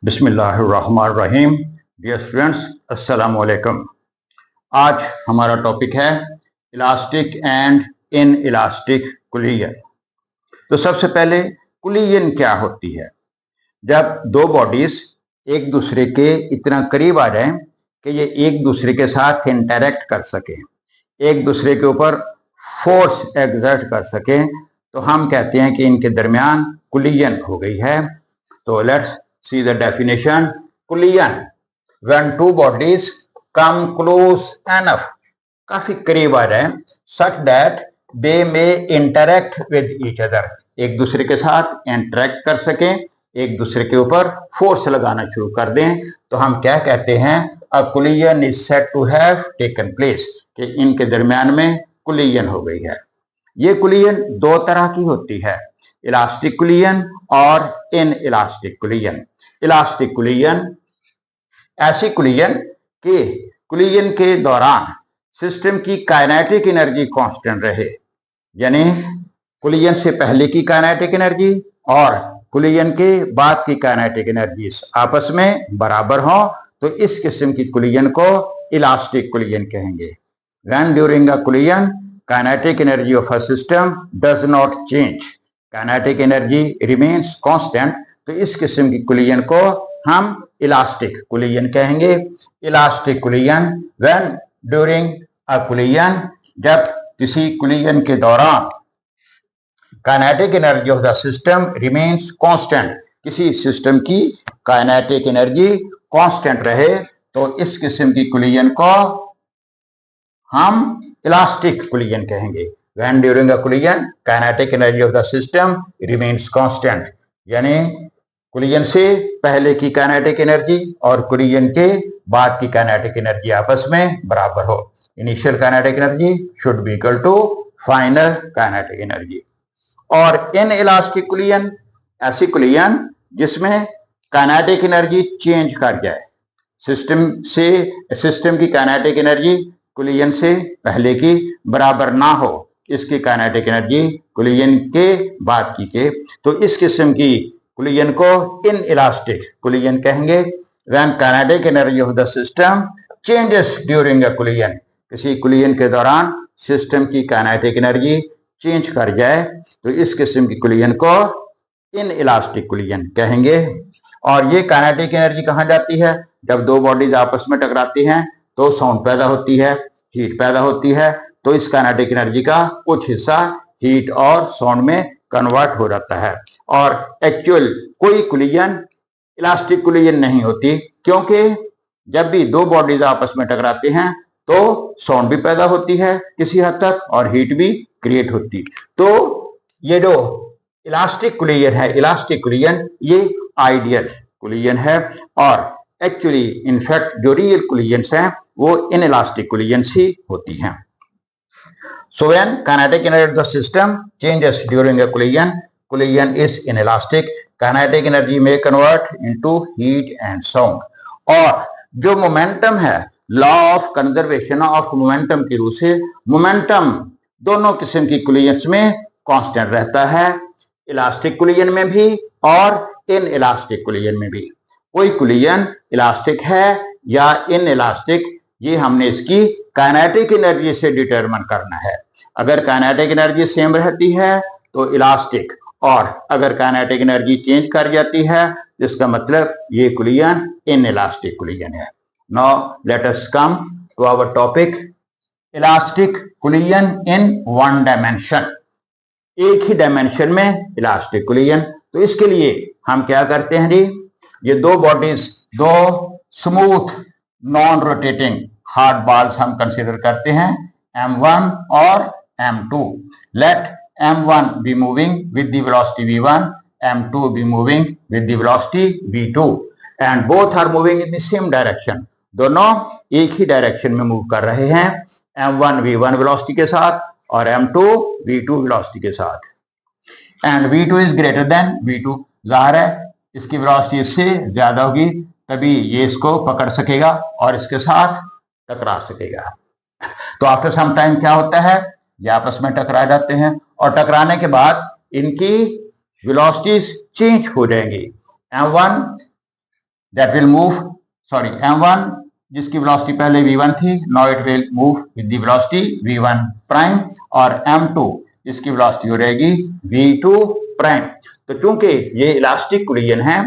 बिस्मिल्लाहिर्रहमानिर्रहीम। Dear students, अस्सलाम वालेकुम। आज हमारा टॉपिक है इलास्टिक एंड इन इलास्टिक कुलियन। तो सबसे पहले कुलियन क्या होती है? जब दो बॉडीज एक दूसरे के इतना करीब आ जाएं कि ये एक दूसरे के साथ इंटरैक्ट कर सकें, एक दूसरे के ऊपर फोर्स एग्जर्ट कर सकें, तो हम कहते हैं कि इनके दरमियान कुलियन हो गई है। तो let's see the definition. Collision, when two bodies come close enough, काफी करीब आ जाए, such that they may interact with each other, एक दूसरे के साथ इंटरेक्ट कर सकें, एक दूसरे के ऊपर फोर्स लगाना शुरू कर दें, तो हम क्या कहते हैं? A collision is said to have taken place, कि इनके दरमियान में कुलियन हो गई है। ये कुलियन दो तरह की होती है, इलास्टिक कुलियन और इन इलास्टिक कुलियन। इलास्टिक कुलियन ऐसी कुलियन के कुलियन के दौरान सिस्टम की काइनेटिक एनर्जी कांस्टेंट रहे, यानी कुलियन से पहले की काइनेटिक एनर्जी और कुलियन के बाद की काइनेटिक एनर्जी आपस में बराबर हो, तो इस किस्म की कुलियन को इलास्टिक कुलियन कहेंगे। When during a collision, kinetic energy of a system does not change, kinetic energy remains constant, तो इस किस्म की कुलियन को हम इलास्टिक कुलियन कहेंगे। इलास्टिक कुलियन व्हेन ड्यूरिंग अ कुलियन, जब किसी कुलियन के दौरान kinetic energy of the system remains constant, किसी सिस्टम की काइनेटिक एनर्जी कांस्टेंट रहे, तो इस किस्म की कुलियन को हम इलास्टिक कुलियन कहेंगे। When during a कुलियन kinetic energy of the system remains constant, यानी कुलियन से पहले की काइनेटिक एनर्जी और कुलियन के बाद की काइनेटिक एनर्जी आपस में बराबर हो। Initial kinetic energy should be equal to final kinetic energy. और इन इलास्टिक कुलियन ऐसी कुलियन जिसमें काइनेटिक एनर्जी चेंज कर जाए, सिस्टम की काइनेटिक एनर्जी कुलियन से पहले की बराबर ना हो, इसकी काइनेटिक एनर्जी कुलियन के बाद की के, तो इस किस्म की कुलियन को इन इलास्टिक कुलियन कहेंगे। When kinetic energy of the system changes during a कुलियन, किसी कुलियन के दौरान सिस्टम की काइनेटिक एनर्जी चेंज कर जाए, तो इस किस्म की कुलियन को इन इलास्टिक कुलियन कहेंगे। और ये काइनेटिक एनर्जी कहाँ जाती है? जब दो बॉडीज आपस में टकराती हैं तो साउंड पैदा होती है, हीट पैदा होती है, तो इस काइनेटिक एनर्जी का कुछ हिस्सा हीट और साउंड में कन्वर्ट हो जाता है। और एक्चुअल कोई कुलियन इलास्टिक कुलियन नहीं होती, क्योंकि जब भी दो बॉडीज आपस में टकराते हैं तो साउंड भी पैदा होती है किसी हद तक और हीट भी क्रिएट होती। तो ये जो इलास्टिक कुलियन है, इलास्टिक कुलियन ये आइडियल कुलियन है, और एक्चुअली इनफैक्ट जो रियल कुलियंस हैं वो इन इलास्टिक कुलियंस ही होती हैं। So when kinetic energy of the system changes during a collision is inelastic, kinetic energy may convert into heat and sound। और जो मोमेंटम है, law of conservation of momentum की रूह से मोमेंटम दोनों किस्म की कुलियंस में कांस्टेंट रहता है, इलास्टिक कुलियन में भी और इन इलास्टिक कुलियन में भी। कोई कुलियन इलास्टिक है या इन इलास्टिक, ये हमने इसकी काइनेटिक एनर्जी से डिटरमिन करना है। अगर काइनेटिक एनर्जी सेम रहती है तो इलास्टिक, और अगर काइनेटिक एनर्जी चेंज कर जाती है जिसका मतलब ये कुलियन इन इलास्टिक कुलियन है। Now let us come to our topic, elastic collision in one dimension, एक ही डायमेंशन में इलास्टिक कुलियन। तो इसके लिए हम क्या करते हैं जी, ये दो बॉडीज, दो smooth non rotating hard balls हम कंसीडर करते हैं, M1 और M2। Let M1 be moving with the velocity v1, M2 be moving with the velocity v2, and both are moving in the same direction। दोनों एक ही direction में move कर रहे हैं, M1 v1 वेलोसिटी के साथ और M2 v2 वेलोसिटी के साथ। And v2 is greater than v2, जाहिर है इसकी वेलोसिटी इससे ज्यादा होगी, तभी ये इसको पकड़ सकेगा और इसके साथ टकरा सकेगा। तो आफ्टर सम टाइम क्या होता है, ये आपस में टकरा जाते हैं और टकराने के बाद इनकी वेलोसिटीज चेंज हो जाएंगी। M1 that will move, sorry m1 जिसकी वेलोसिटी पहले v1 थी, now it will move with the velocity v1 prime, और m2 इसकी वेलोसिटी हो रहेगी v2 प्राइम। तो चूंकि ये इलास्टिक कोलिजन है,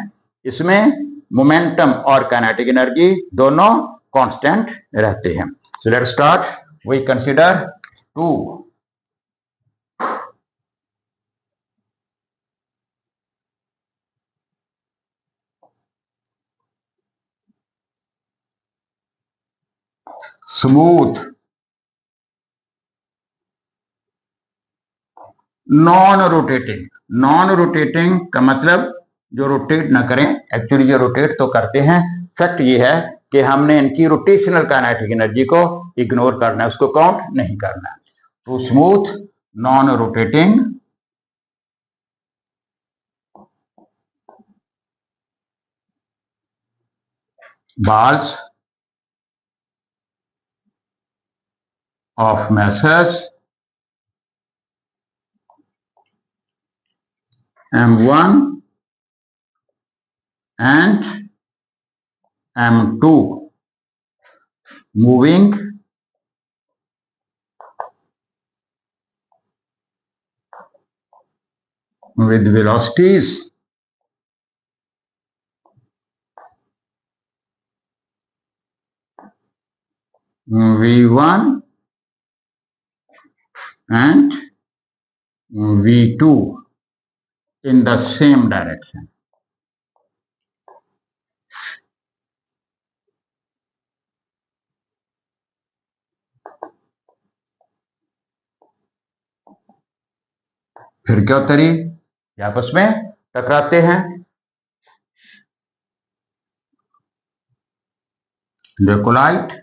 इसमें मोमेंटम और काइनेटिक एनर्जी दोनों कांस्टेंट रहते हैं। So let's start, we consider 2 smooth non rotating. Non rotating का मतलब जो रोटेट ना करें, एक्चुअली जो रोटेट तो करते हैं, फैक्ट ये है कि हमने इनकी रोटेशनल काइनेटिक एनर्जी को इग्नोर करना है, उसको काउंट नहीं करना। तो smooth non rotating balls of masses m1 and m2 moving with velocities v1 and v2 in the same direction. फिर क्या उत्तरी आपस में टकराते हैं। They collide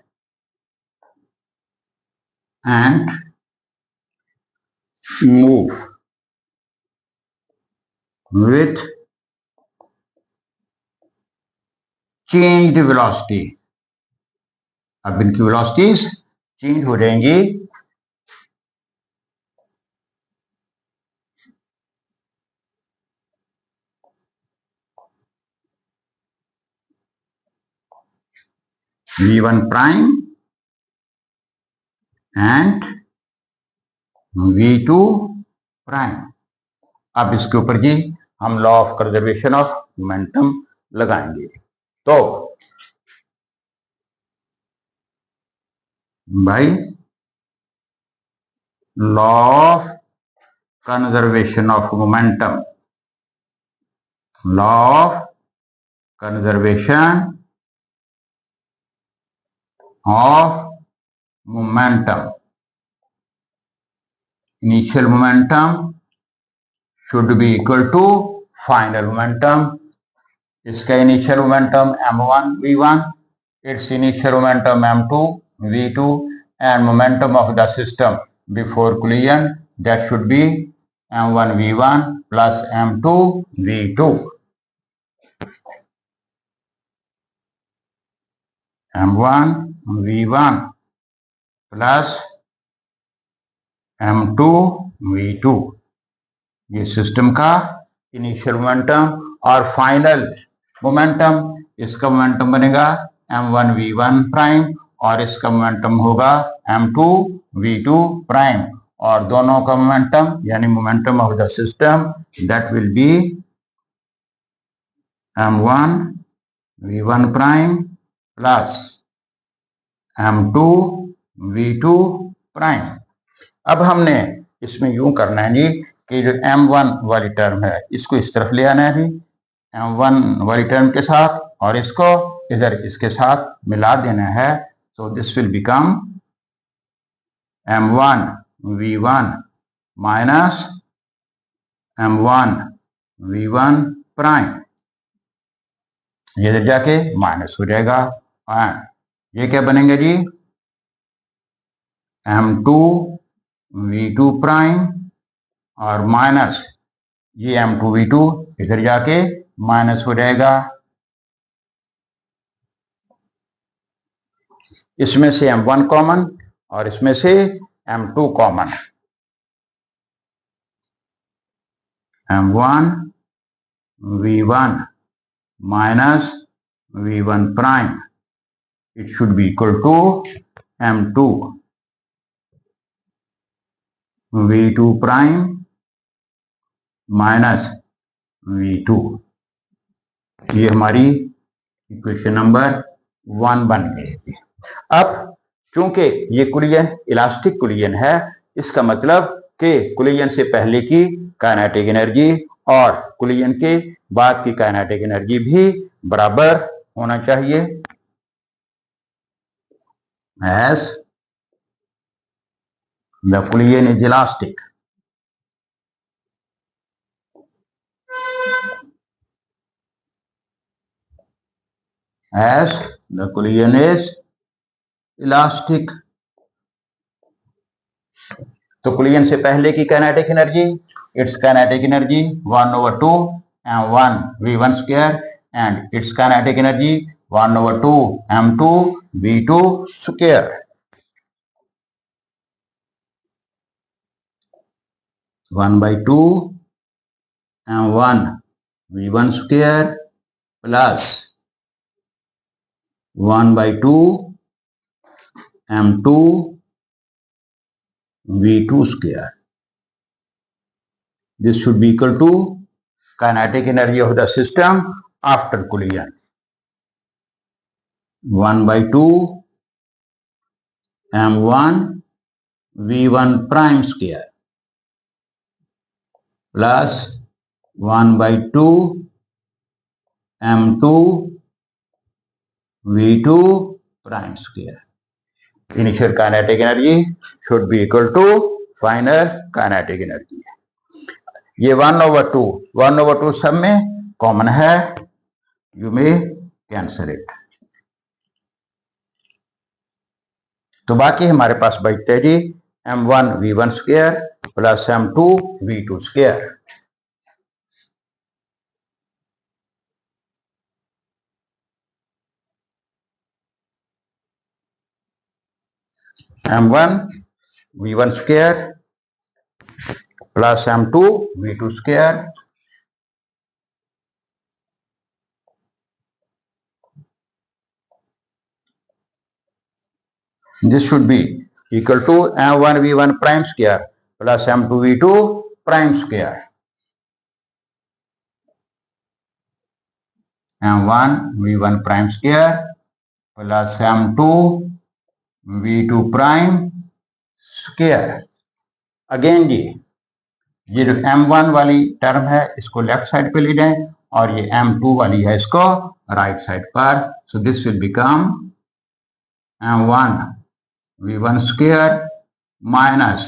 and move with changed velocity. अब इनकी वेलोसिटीज चेंज हो जाएंगी v1 prime and v2 prime। अब इसके ऊपर जी हम law of conservation of momentum लगाएंगे। तो भाई law of conservation of momentum, law of conservation of momentum, initial momentum should be equal to final momentum। इसका initial momentum m1 v1, its initial momentum m2 v2, and momentum of the system before collision that should be m1 v1 plus m2 v2। m1 v1 plus m2 v2 ये system का initial momentum, और final momentum, इसका momentum बनेगा m1 v1 prime और इसका momentum होगा m2 v2 prime, और दोनों का मोमेंटम यानी momentum of the system that will be m1 v1 prime plus m2 v2 prime. अब हमने इसमें यूं करना है जी कि जो m1 वाली टर्म है इसको इस तरफ ले आना है जी, m1 वाली टर्म के साथ, और इसको इधर इसके साथ मिला देना है। So this will become m1 v1 minus m1 v1 prime, ये इधर जाके माइनस हो जाएगा, और ये क्या बनेंगे जी m2 v2 प्राइम और माइनस ये m2 v2 इधर जाके माइनस हो जाएगा। इसमें से m1 कॉमन और इसमें से m2 common, m1 v1 minus V1 prime, it should be equal to M2 V2 prime minus V2। ये हमारी इक्वेशन नंबर 1 बन गई। अब चूंकि ये कुलियन इलास्टिक कुलियन है, इसका मतलब कि कुलियन से पहले की काइनेटिक एनर्जी और कुलियन के बाद की काइनेटिक एनर्जी भी बराबर होना चाहिए। as the कुलियन is elastic, as the कुलियन is elastic. तो कुलियन से पहले की kinetic energy, it's kinetic energy 1/2 m1 v1 square and it's kinetic energy 1/2 m2 v2 square. 1/2 m1 v1 square plus 1/2 m2 v2 square. This should be equal to kinetic energy of the system after collision. 1/2 m1 v1 prime square plus 1/2 m2 v2 prime square. Initial kinetic energy should be equal to final kinetic energy. ये 1/2 सब में common है, you may cancel it. तो बाकी हमारे पास बचते है जी m1 v1 square plus m2 v2 square. m1 v1 square plus m2 v2 square this should be equal to m1 v1 prime square plus m2 v2 prime square। m1 v1 prime square plus m2 v2 prime square। Again जी ये जो m1 वाली term है इसको left side पे ले जाएं और ये m2 वाली है इसको राइट साइड पर। So this will become m1 v1 square minus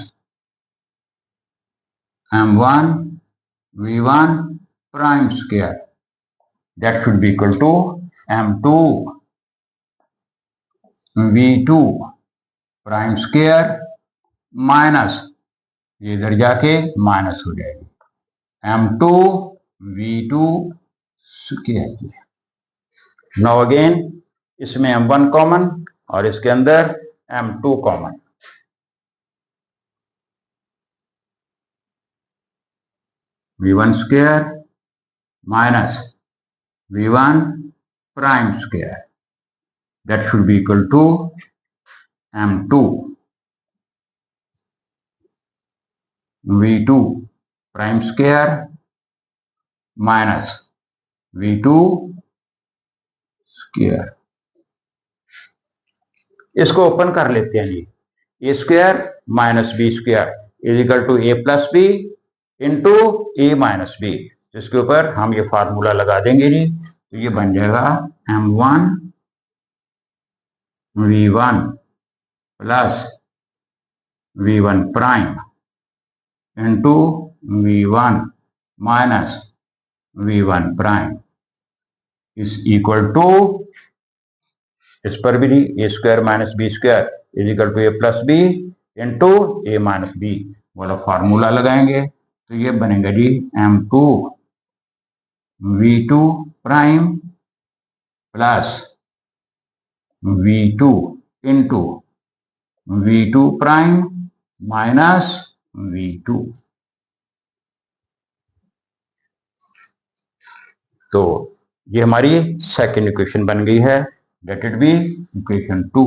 m1 v1 prime square, that should be equal to m2 v2 prime square minus ये इधर जाके माइनस हो जाएगी m2 v2 square. Now again इसमें m1 कॉमन और इसके अंदर m2 common. v1 square minus v1 prime square, that should be equal to m2 v2 prime square minus v2 square. इसको ओपन कर लेते हैं जी, a square minus b square is equal to a plus b into a minus b. इसके ऊपर हम ये formula लगा देंगे जी, तो ये बन जाएगा m1 v1 plus v1 prime into v1 minus v1 prime is equal to, इस पर भी a square minus b square is equal to a plus b into a minus b वाला फार्मूला लगाएंगे। तो ये बनेगा जी m2 v2 prime plus v2 into v2 prime minus v2। तो ये हमारी सेकेंड इक्वेशन बन गई है, लेट इट बी इक्वेशन 2।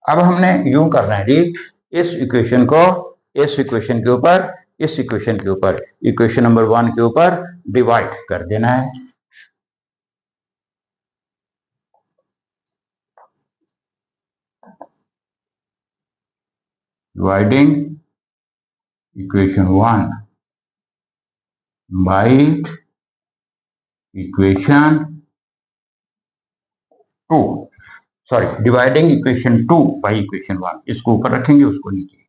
अब हमने यूं करना है जी, इस इक्वेशन को इस इक्वेशन के ऊपर, इस इक्वेशन के ऊपर, इक्वेशन नंबर 1 के ऊपर डिवाइड कर देना है। Dividing equation 1 by equation 2, sorry, dividing equation 2 by equation 1, इसको ऊपर रखेंगे, उसको नीचे।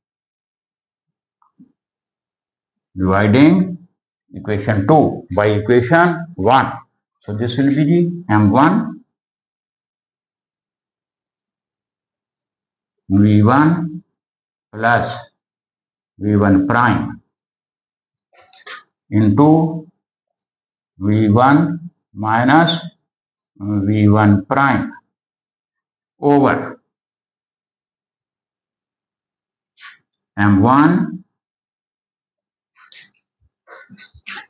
Dividing equation 2 by equation 1, so this will be the m1 v1 plus v1 prime into v1 minus v1 prime over m1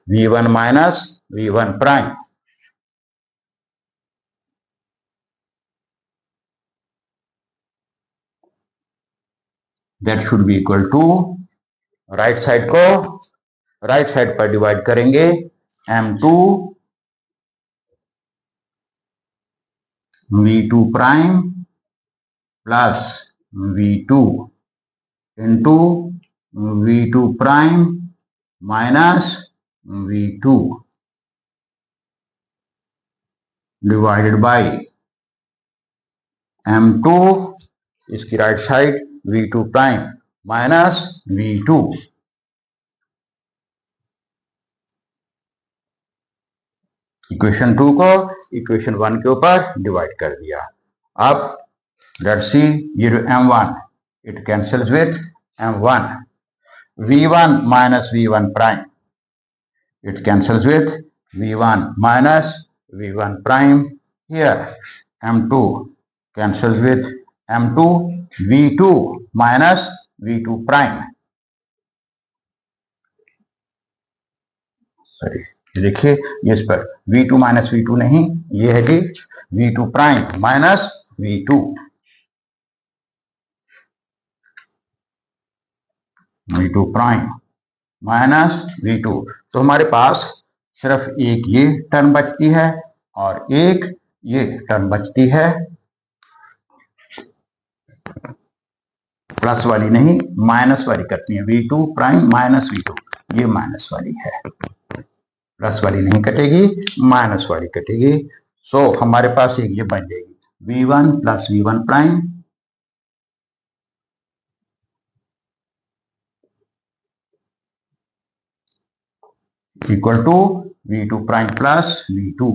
v1 minus v1 prime that should be equal to, right side को right side पर divide करेंगे, m2 v2 prime plus v2 into v2 prime minus v2 divided by m2, इसकी right side v2 prime minus v2, equation 2 को equation 1 के ऊपर divide कर दिया। अब लेट्स सी, ये जो m1 it cancels with m1, v1 minus v1 prime it cancels with v1 minus v1 prime, here m2 cancels with m2, v2 minus v2 prime, sorry देखिए ये इस पर v2 माइनस v2 नहीं, ये है कि v2 prime minus v2, v2 prime minus v2, तो हमारे पास सिर्फ एक ये टर्म बचती है और एक ये टर्म बचती है, प्लस वाली नहीं माइनस वाली करती है, v2 प्राइम माइनस v2, ये माइनस वाली है, प्लस वाली नहीं कटेगी, माइनस वाली कटेगी। सो हमारे पास एक ये बन जाएगी v1 plus v1 prime equal to v2 prime plus v2,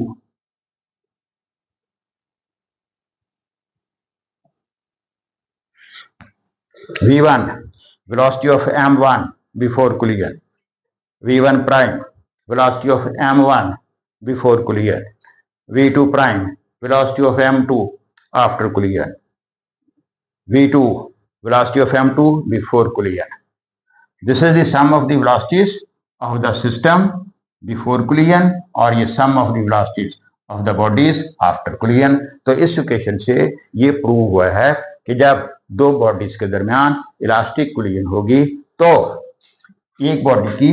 v1 velocity of m1 before collision, v1 prime velocity of m1 before collision, v2 prime velocity of m2 after collision, v2 velocity of m2 before collision. This is the sum of the velocities of the system before collision और ये sum of the velocities of the bodies after collision। तो इस equation से ये prove हुआ है कि जब दो बॉडीज के दरमियान इलास्टिक कोलिजन होगी तो एक बॉडी की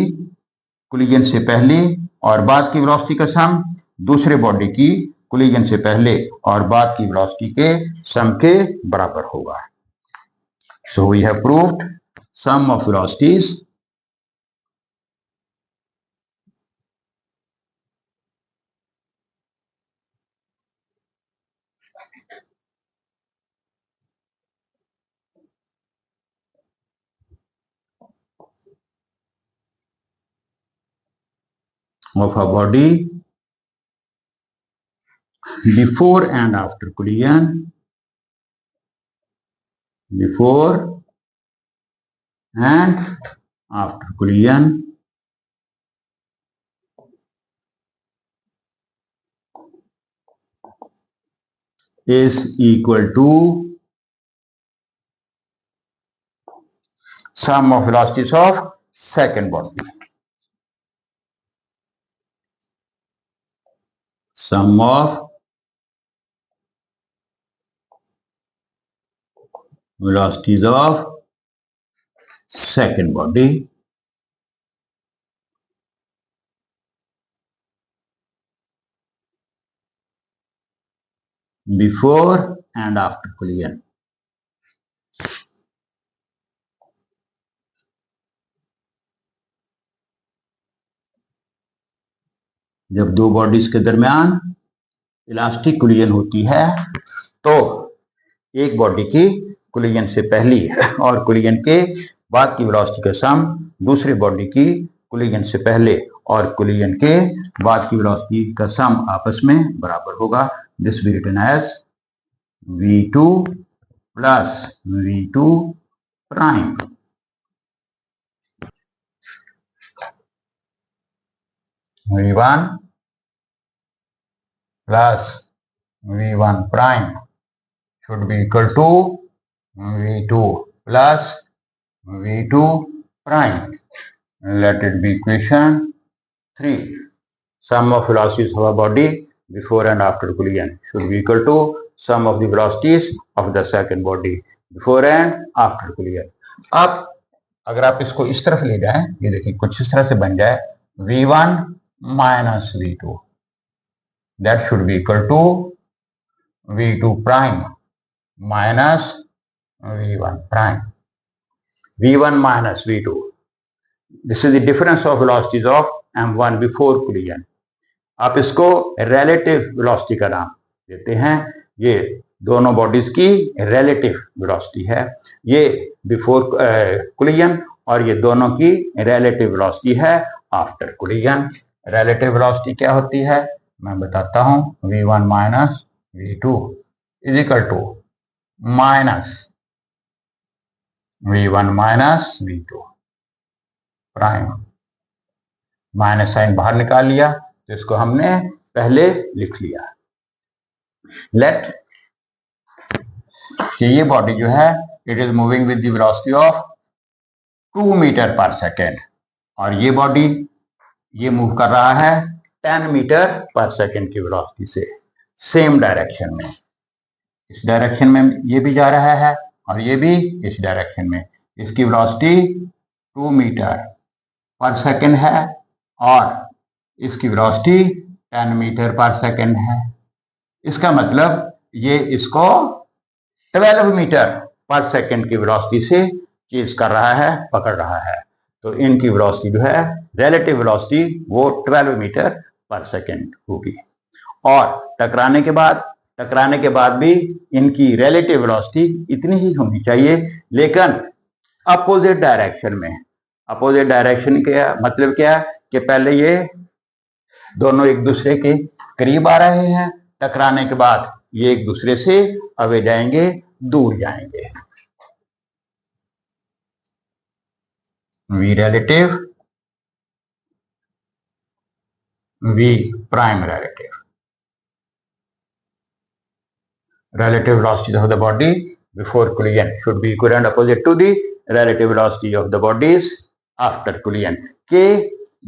कोलिजन से पहले और बाद की वेलोसिटी का सम दूसरे बॉडी की कोलिजन से पहले और बाद की वेलोसिटी के सम के बराबर होगा। So we have proved sum of velocities of a body before and after collision, before and after collision is equal to sum of velocities of second body। sum of velocities of second body before and after collision. जब दो bodies के दरमियान elastic collision होती है तो एक body की collision से पहली और कोलिजन के बाद की वेलोसिटी का सम दूसरी बॉडी की कोलिजन से पहले और कोलिजन के बाद की वेलोसिटी का सम आपस में बराबर होगा. This be written as v2 plus v2 prime v1 plus v1 prime should be equal to v2 plus v2 prime. Let it be equation 3. Sum of velocities of a body before and after collision should be equal to sum of the velocities of the second body before and after collision. अब अगर आप इसको इस तरफ ले जाएं, ये देखिए कुछ इस तरह से बन जाए v1 minus v2, that should be equal to v2 prime minus v1 prime. v1 minus v2, this is the difference of velocities of m1 before collision. आप इसको relative velocity का नाम देते हैं. ये दोनों बॉडीज की relative velocity है. ये before collision और ये दोनों की relative velocity है after collision. relative velocity क्या होती है मैं बताता हूं. v1 minus v2 is equal to minus v1 minus v2 prime. Minus sign बाहर निकाल लिया तो इसको हमने पहले लिख लिया. लेट कि ये बॉडी जो है it is moving with the velocity of 2 metre per second और ये बॉडी ये मूव कर रहा है 10 मीटर पर सेकेंड की वेलोसिटी से सेम डायरेक्शन में. इस डायरेक्शन में ये भी जा रहा है और ये भी इस डायरेक्शन में. इसकी वेलोसिटी 2 मीटर पर सेकेंड है और इसकी वेलोसिटी 10 मीटर पर सेकेंड है. इसका मतलब ये इसको 12 मीटर पर सेकेंड की वेलोसिटी से चेज कर रहा है, पकड़ रहा है. तो इनकी वेलोसिटी जो है रिलेटिव वेलोसिटी वो 12 मीटर पर सेकेंड होगी. और टकराने के बाद भी इनकी रिलेटिव वेलोसिटी इतनी ही होनी चाहिए लेकिन अपोजिट डायरेक्शन में. अपोजिट डायरेक्शन का मतलब क्या है कि पहले ये दोनों एक दूसरे के करीब आ रहे हैं, टकराने के बाद ये एक दूसरे से अवे जाएंगे, दूर जाएंगे. v relative, v prime relative. Relative velocity of the body before collision should be equal and opposite to the relative velocity of the bodies after collision. के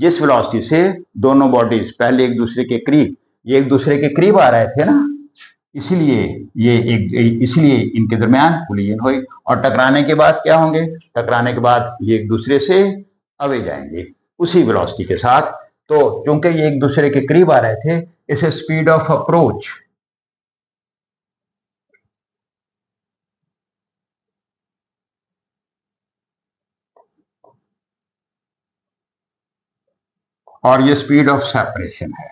जिस वेलोसिटी से दोनों बॉडीज पहले एक दूसरे के करीब, ये एक दूसरे के करीब आ रहे थे ना, इसीलिए इनके दरमियान कोलिजन हुई. और टकराने के बाद क्या होंगे? टकराने के बाद ये एक दूसरे से अवे जाएंगे उसी वेलोसिटी के साथ. तो क्योंकि ये एक दूसरे के करीब आ रहे थे इसे स्पीड ऑफ अप्रोच और ये स्पीड ऑफ सेपरेशन है.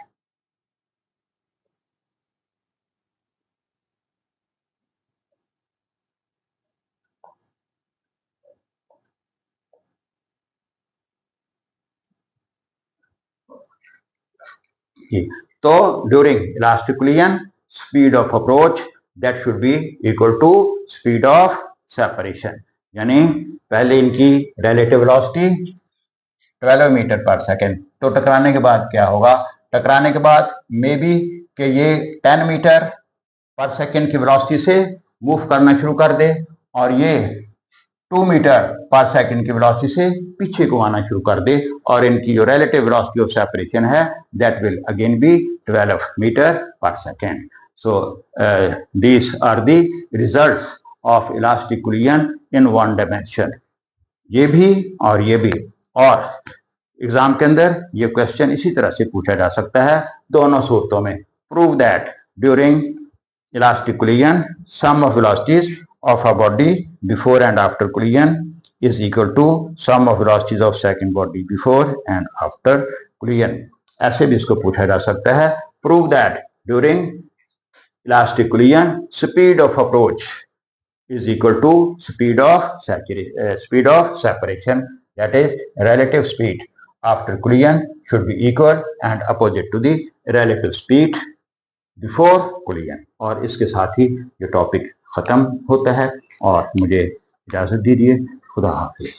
तो during elastic collision speed of approach that should be equal to speed of separation. यानी पहले इनकी relative velocity 12 metre per second. तो टकराने के बाद क्या होगा? टकराने के बाद मे बी कि ये 10 मीटर पर सेकेंड की वेलोसिटी से मूव करना शुरू कर दे और ये 2 मीटर पर सेकंड की वेलोसिटी से पीछे को आना शुरू कर दे और इनकी जो रिलेटिव वेलोसिटी ऑफ सेपरेशन है that will again be 12 metre per second. So these are the results of elastic collision in one dimension. ये भी और ये भी. और एग्जाम के अंदर ये क्वेश्चन इसी तरह से पूछा जा सकता है दोनों सूरतों में. Prove that during elastic collision sum of velocities of a body before and after collision is equal to sum of velocities of second body before and after collision. ऐसे भी इसको पूछा जा सकता है. Prove that during elastic collision speed of approach is equal to speed of separation, that is relative speed after collision should be equal and opposite to the relative speed before collision. और इसके साथ ही ये topic खत्म होता है और मुझे इजाजत दीजिए. खुदा हाफिज.